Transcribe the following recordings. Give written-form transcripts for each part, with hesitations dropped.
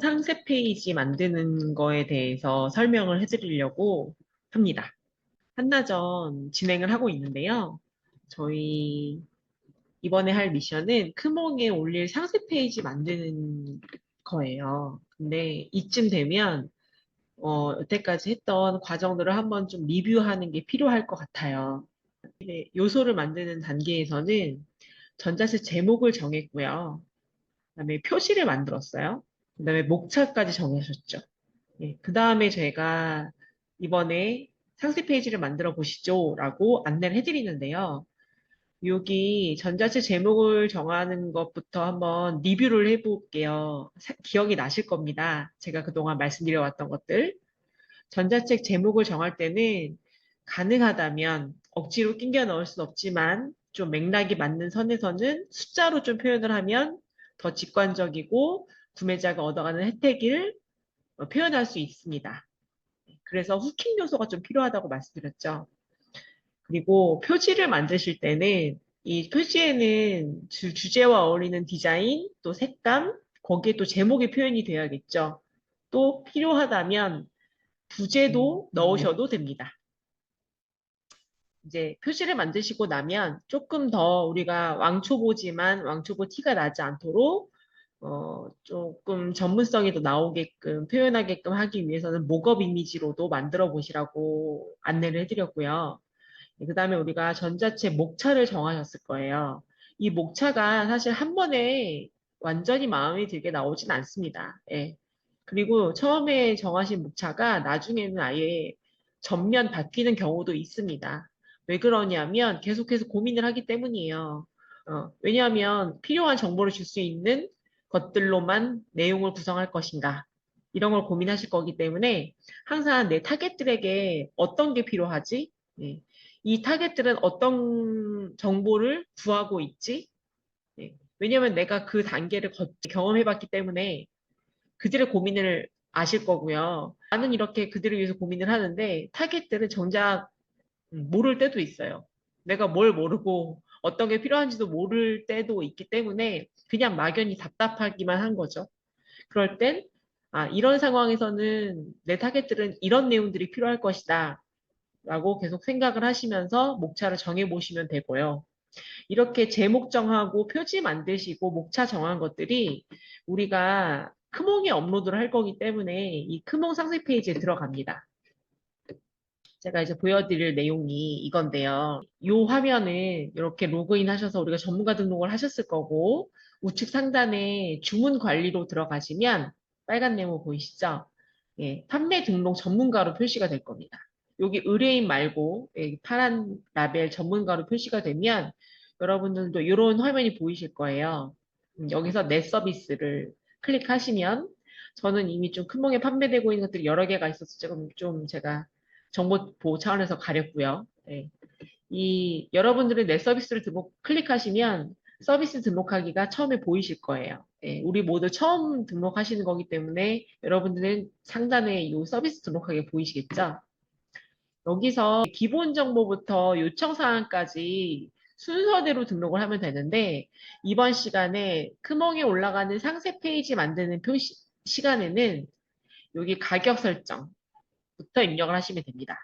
상세 페이지 만드는 거에 대해서 설명을 해드리려고 합니다. 한나전 진행을 하고 있는데요. 저희 이번에 할 미션은 크몽에 올릴 상세 페이지 만드는 거예요. 근데 이쯤 되면 여태까지 했던 과정들을 한번 좀 리뷰하는 게 필요할 것 같아요. 네, 요소를 만드는 단계에서는 전자책 제목을 정했고요. 그다음에 표시를 만들었어요. 그다음에 목차까지 정하셨죠. 예, 그 다음에 제가 이번에 상세 페이지를 만들어 보시죠 라고 안내를 해드리는데요. 여기 전자책 제목을 정하는 것부터 한번 리뷰를 해볼게요. 기억이 나실 겁니다. 제가 그동안 말씀드려왔던 것들. 전자책 제목을 정할 때는 가능하다면 억지로 끼겨 넣을 수는 없지만 좀 맥락이 맞는 선에서는 숫자로 좀 표현을 하면 더 직관적이고 구매자가 얻어가는 혜택을 표현할 수 있습니다. 그래서 후킹 요소가 좀 필요하다고 말씀드렸죠. 그리고 표지를 만드실 때는 이 표지에는 주제와 어울리는 디자인, 또 색감, 거기에 또 제목이 표현이 되어야겠죠. 또 필요하다면 부제도 넣으셔도 됩니다. 이제 표지를 만드시고 나면 조금 더 우리가 왕초보지만 왕초보 티가 나지 않도록 조금 전문성이 더 나오게끔 표현하게끔 하기 위해서는 목업 이미지로도 만들어 보시라고 안내를 해드렸고요. 그 다음에 우리가 전자책 목차를 정하셨을 거예요. 이 목차가 사실 한 번에 완전히 마음에 들게 나오진 않습니다. 예. 그리고 처음에 정하신 목차가 나중에는 아예 전면 바뀌는 경우도 있습니다. 왜 그러냐면 계속해서 고민을 하기 때문이에요. 왜냐하면 필요한 정보를 줄 수 있는 것들로만 내용을 구성할 것인가. 이런 걸 고민하실 거기 때문에 항상 내 타겟들에게 어떤 게 필요하지? 예. 이 타겟들은 어떤 정보를 구하고 있지? 예. 왜냐하면 내가 그 단계를 경험해봤기 때문에 그들의 고민을 아실 거고요. 나는 이렇게 그들을 위해서 고민을 하는데 타겟들은 정작 모를 때도 있어요. 내가 뭘 모르고 어떤 게 필요한지도 모를 때도 있기 때문에 그냥 막연히 답답하기만 한 거죠. 그럴 땐, 이런 상황에서는 내 타겟들은 이런 내용들이 필요할 것이다. 라고 계속 생각을 하시면서 목차를 정해 보시면 되고요. 이렇게 제목 정하고 표지 만드시고 목차 정한 것들이 우리가 크몽에 업로드를 할 거기 때문에 이 크몽 상세 페이지에 들어갑니다. 제가 이제 보여드릴 내용이 이건데요. 이 화면은 이렇게 로그인 하셔서 우리가 전문가 등록을 하셨을 거고 우측 상단에 주문 관리로 들어가시면 빨간 네모 보이시죠? 예, 판매 등록 전문가로 표시가 될 겁니다. 여기 의뢰인 말고 파란 라벨 전문가로 표시가 되면 여러분들도 이런 화면이 보이실 거예요. 여기서 내 서비스를 클릭하시면 저는 이미 좀 큰멍에 판매되고 있는 것들이 여러 개가 있어서 조금 좀 제가 정보 보호 차원에서 가렸고요. 네. 이 여러분들이 내 서비스를 클릭하시면 서비스 등록하기가 처음에 보이실 거예요. 네. 우리 모두 처음 등록하시는 거기 때문에 여러분들은 상단에 이 서비스 등록하기 보이시겠죠? 여기서 기본 정보부터 요청 사항까지 순서대로 등록을 하면 되는데 이번 시간에 크몽에 올라가는 상세 페이지 만드는 시간에는 여기 가격 설정부터 입력을 하시면 됩니다.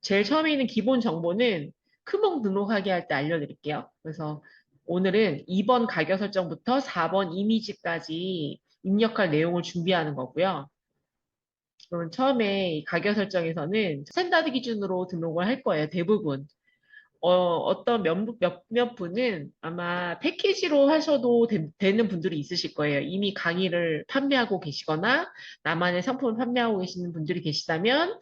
제일 처음에 있는 기본 정보는 크몽 등록하기 할 때 알려드릴게요. 그래서 오늘은 2번 가격 설정부터 4번 이미지까지 입력할 내용을 준비하는 거고요. 그럼 처음에 이 가격 설정에서는 스탠다드 기준으로 등록을 할 거예요. 대부분. 어떤 몇몇 분은 아마 패키지로 하셔도 되는 분들이 있으실 거예요. 이미 강의를 판매하고 계시거나 나만의 상품을 판매하고 계시는 분들이 계시다면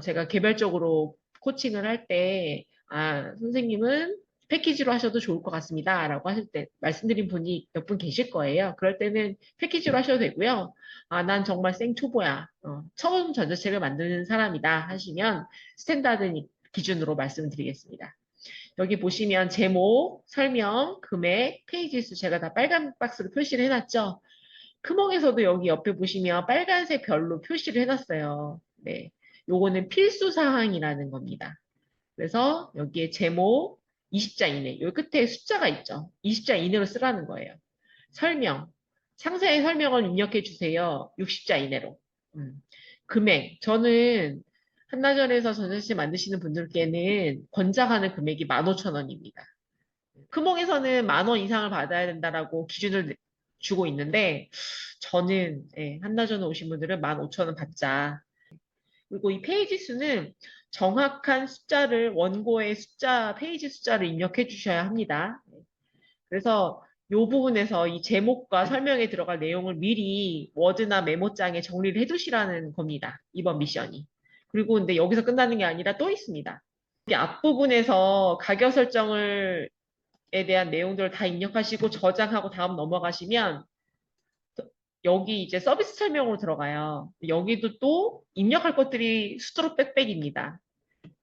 제가 개별적으로 코칭을 할 때, 선생님은 패키지로 하셔도 좋을 것 같습니다. 라고 하실 때, 말씀드린 분이 몇 분 계실 거예요. 그럴 때는 패키지로 하셔도 되고요. 난 정말 생초보야. 처음 전자책을 만드는 사람이다. 하시면 스탠다드 기준으로 말씀드리겠습니다. 여기 보시면 제목, 설명, 금액, 페이지 수 제가 다 빨간 박스로 표시를 해놨죠. 크몽에서도 여기 옆에 보시면 빨간색 별로 표시를 해놨어요. 네. 요거는 필수 사항이라는 겁니다. 그래서 여기에 제목 20자 이내, 여기 끝에 숫자가 있죠. 20자 이내로 쓰라는 거예요. 설명, 상세히 설명을 입력해 주세요. 60자 이내로. 금액. 저는 한나절에서 전자책 만드시는 분들께는 권장하는 금액이 15,000원입니다. 크몽에서는 10,000원 이상을 받아야 된다라고 기준을 주고 있는데, 저는, 예, 한나절에 오신 분들은 15,000원 받자. 그리고 이 페이지 수는 정확한 숫자를, 원고의 숫자, 페이지 숫자를 입력해 주셔야 합니다. 그래서 이 부분에서 이 제목과 설명에 들어갈 내용을 미리 워드나 메모장에 정리를 해 두시라는 겁니다. 이번 미션이. 그리고 근데 여기서 끝나는 게 아니라 또 있습니다. 여기 앞부분에서 가격 설정을 에 대한 내용들을 다 입력하시고 저장하고 다음 넘어가시면 여기 이제 서비스 설명으로 들어가요. 여기도 또 입력할 것들이 수두룩 빽빽입니다.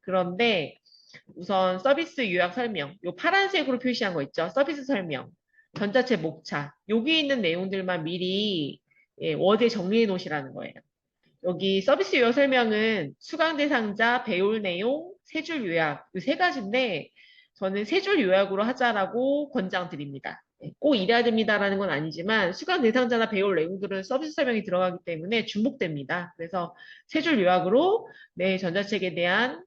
그런데 우선 서비스 요약 설명, 요 파란색으로 표시한 거 있죠? 서비스 설명, 전자책 목차, 여기 있는 내용들만 미리 예, 워드에 정리해 놓으시라는 거예요. 여기 서비스 요약 설명은 수강 대상자, 배울 내용, 세 줄 요약 이 세 가지인데 저는 세 줄 요약으로 하자라고 권장드립니다. 네, 꼭 이래야 됩니다라는 건 아니지만 수강 대상자나 배울 내용들은 서비스 설명이 들어가기 때문에 중복됩니다. 그래서 세 줄 요약으로 내 전자책에 대한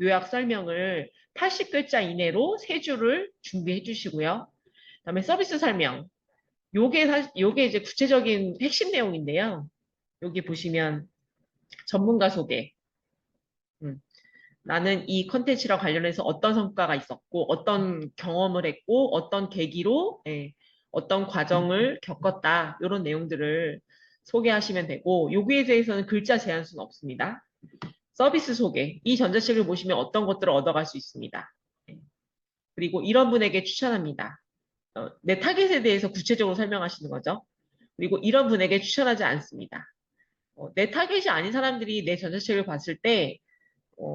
요약 설명을 80글자 이내로 세 줄을 준비해 주시고요. 그다음에 서비스 설명. 요게 이제 구체적인 핵심 내용인데요. 여기 보시면 전문가 소개. 나는 이 컨텐츠랑 관련해서 어떤 성과가 있었고, 어떤 경험을 했고, 어떤 계기로 예, 어떤 과정을 겪었다. 이런 내용들을 소개하시면 되고, 여기에 대해서는 글자 제한수는 없습니다. 서비스 소개. 이 전자책을 보시면 어떤 것들을 얻어갈 수 있습니다. 그리고 이런 분에게 추천합니다. 내 타겟에 대해서 구체적으로 설명하시는 거죠. 그리고 이런 분에게 추천하지 않습니다. 내 타겟이 아닌 사람들이 내 전자책을 봤을 때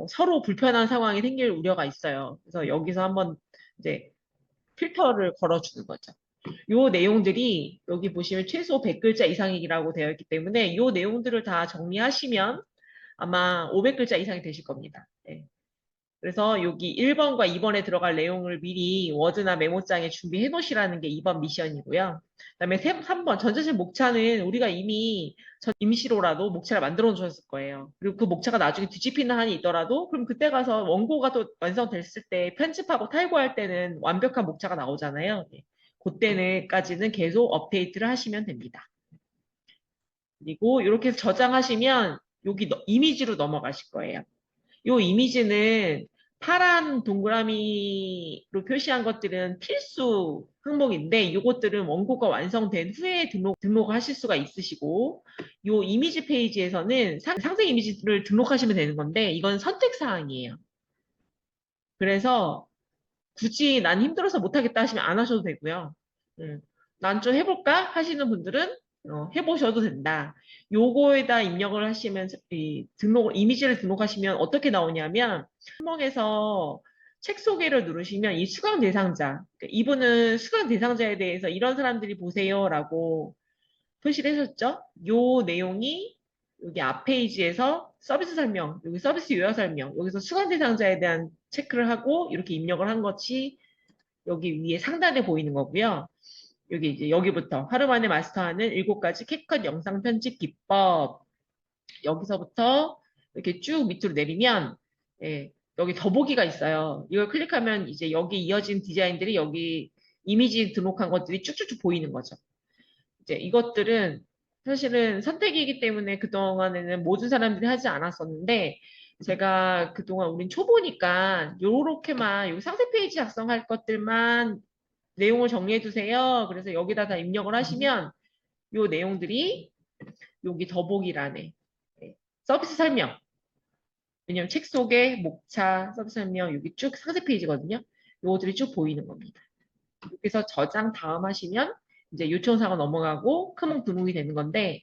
서로 불편한 상황이 생길 우려가 있어요. 그래서 여기서 한번 이제 필터를 걸어주는 거죠. 요 내용들이 여기 보시면 최소 100글자 이상이라고 되어 있기 때문에 요 내용들을 다 정리하시면 아마 500글자 이상이 되실 겁니다. 네. 그래서 여기 1번과 2번에 들어갈 내용을 미리 워드나 메모장에 준비해 놓으시라는 게 2번 미션이고요. 그다음에 3번 전자책 목차는 우리가 이미 임시로라도 목차를 만들어 놓으셨을 거예요. 그리고 그 목차가 나중에 뒤집히는 한이 있더라도 그럼 그때 가서 원고가 또 완성됐을 때 편집하고 탈고할 때는 완벽한 목차가 나오잖아요. 네. 그때는까지는 계속 업데이트를 하시면 됩니다. 그리고 이렇게 해서 저장하시면 여기 이미지로 넘어가실 거예요. 이 이미지는 파란 동그라미로 표시한 것들은 필수 항목인데 이것들은 원고가 완성된 후에 등록하실 수가 있으시고 이 이미지 페이지에서는 상세 이미지를 등록하시면 되는 건데 이건 선택 사항이에요. 그래서 굳이 난 힘들어서 못하겠다 하시면 안 하셔도 되고요. 난 좀 해볼까 하시는 분들은 해보셔도 된다. 요거에다 입력을 하시면 이미지를 등록하시면 어떻게 나오냐면 항목에서 책 소개를 누르시면 이 수강 대상자 그러니까 이분은 수강 대상자에 대해서 이런 사람들이 보세요라고 표시를 하셨죠? 요 내용이 여기 앞 페이지에서 서비스 설명, 여기 서비스 요약 설명, 여기서 수강 대상자에 대한 체크를 하고 이렇게 입력을 한 것이 여기 위에 상단에 보이는 거고요. 여기 이제 여기부터 하루 만에 마스터하는 7가지 캡컷 영상 편집 기법. 여기서부터 이렇게 쭉 밑으로 내리면 예, 여기 더보기가 있어요. 이걸 클릭하면 이제 여기 이어진 디자인들이 여기 이미지 등록한 것들이 쭉쭉쭉 보이는 거죠. 이제 이것들은 사실은 선택이기 때문에 그동안에는 모든 사람들이 하지 않았었는데 제가 그동안 우린 초보니까 요렇게만 요 상세 페이지 작성할 것들만 내용을 정리해 주세요. 그래서 여기다 다 입력을 하시면 요 내용들이 여기 더보기란에 네, 서비스 설명 왜냐면 책 소개, 목차, 서비스 설명 여기 쭉 상세 페이지거든요. 요것들이 쭉 보이는 겁니다. 여기서 저장 다음 하시면 이제 요청사가 넘어가고 크몽 등록이 되는 건데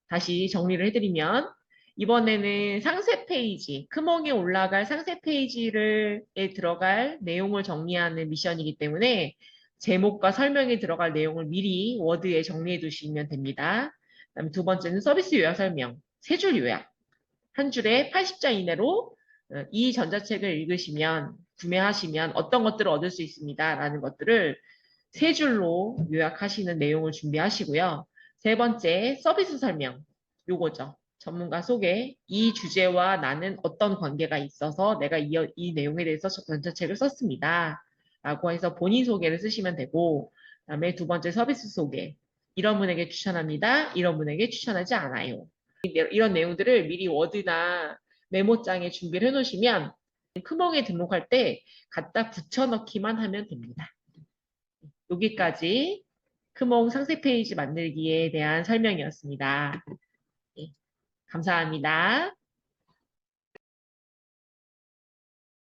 다시 정리를 해드리면 이번에는 상세 페이지, 크몽에 올라갈 상세 페이지에 들어갈 내용을 정리하는 미션이기 때문에 제목과 설명에 들어갈 내용을 미리 워드에 정리해 두시면 됩니다. 그다음에 두 번째는 서비스 요약 설명, 세 줄 요약. 한 줄에 80자 이내로 이 전자책을 읽으시면 구매하시면 어떤 것들을 얻을 수 있습니다. 라는 것들을 세 줄로 요약하시는 내용을 준비하시고요. 세 번째, 서비스 설명. 요거죠. 전문가 소개. 이 주제와 나는 어떤 관계가 있어서 내가 이 내용에 대해서 전자책을 썼습니다. 라고 해서 본인 소개를 쓰시면 되고, 그다음에 두 번째 서비스 소개. 이런 분에게 추천합니다. 이런 분에게 추천하지 않아요. 이런 내용들을 미리 워드나 메모장에 준비를 해놓으시면 크몽에 등록할 때 갖다 붙여넣기만 하면 됩니다. 여기까지 크몽 상세 페이지 만들기에 대한 설명이었습니다. 네, 감사합니다.